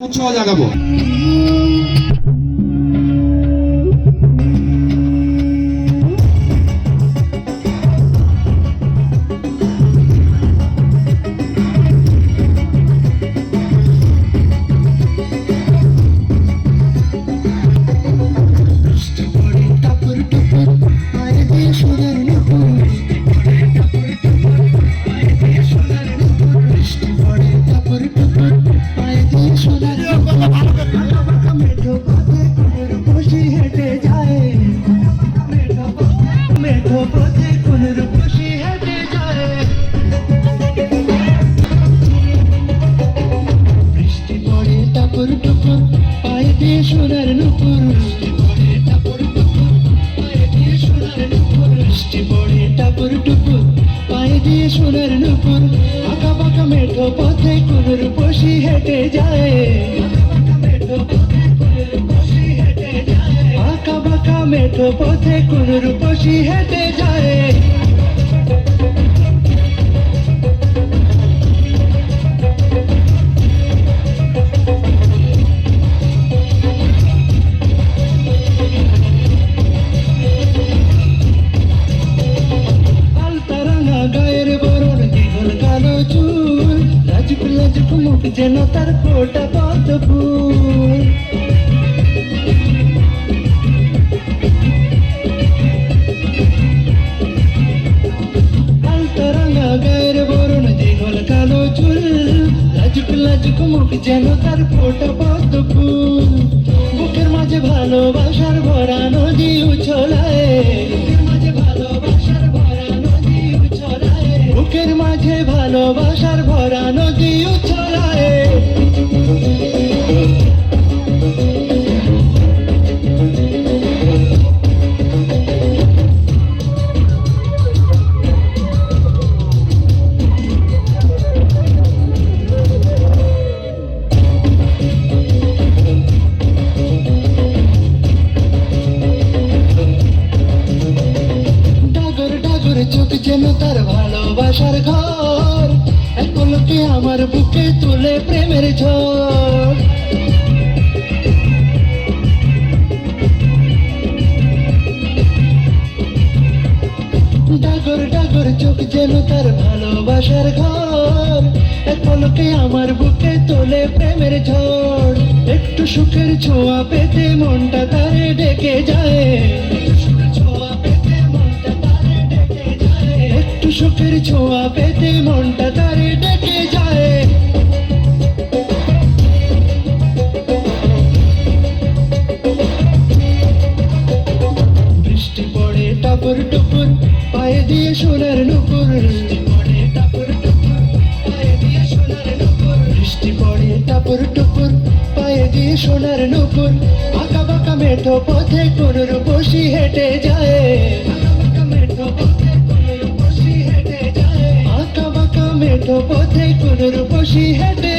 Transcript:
উৎসাহ জাগাবো। সোনার নুপুর বৃষ্টি পড়ে টাপুর টুপুর পায়ে দিয়ে সোনার নুপুর আঁকা বাঁকা মেঠো পথে কোন রূপসী হেঁটে যায় আঁকা বাঁকা মেঠো পথে কোন রূপসী হেঁটে যায় মুখ যেন তার ফোটা পদ্ম ফুল আলতা রাঙা গায়ের বরণ দীঘল কালো চুল লাজুক লাজুক মুখ যেন তার ফোটা পদ্ম ফুল বুকের মাঝে ভালোবাসার ভরা নদী উছলায় বুকের মাঝে ভালোবাসার ভরা নদী উছলায় চোখ যেন তার ভালোবাসার ঘর এক পলকে আমার বুকে তুলে প্রেমের ঝড় ডাগর ডাগর চোখ যেন তার ভালোবাসার ঘর এক পলকে আমার বুকে তোলে প্রেমের ঝড় একটু সুখের ছোঁয়া পেতে মনটা তারে ডেকে যায় সুখের ছোঁয়া পেতে মনটা তারে ডেকে যায় বৃষ্টি পড়ে টাপুর টুপুর পায়ে দিয়ে সোনার নুপুর বৃষ্টি পড়ে টাপুর টুপুর পায়ে দিয়ে সোনার নুপুর আঁকা বাঁকা মেঠো পথে কোন রূপসী হেঁটে যায় মেঠো পথে কোন রূপসী হেঁটে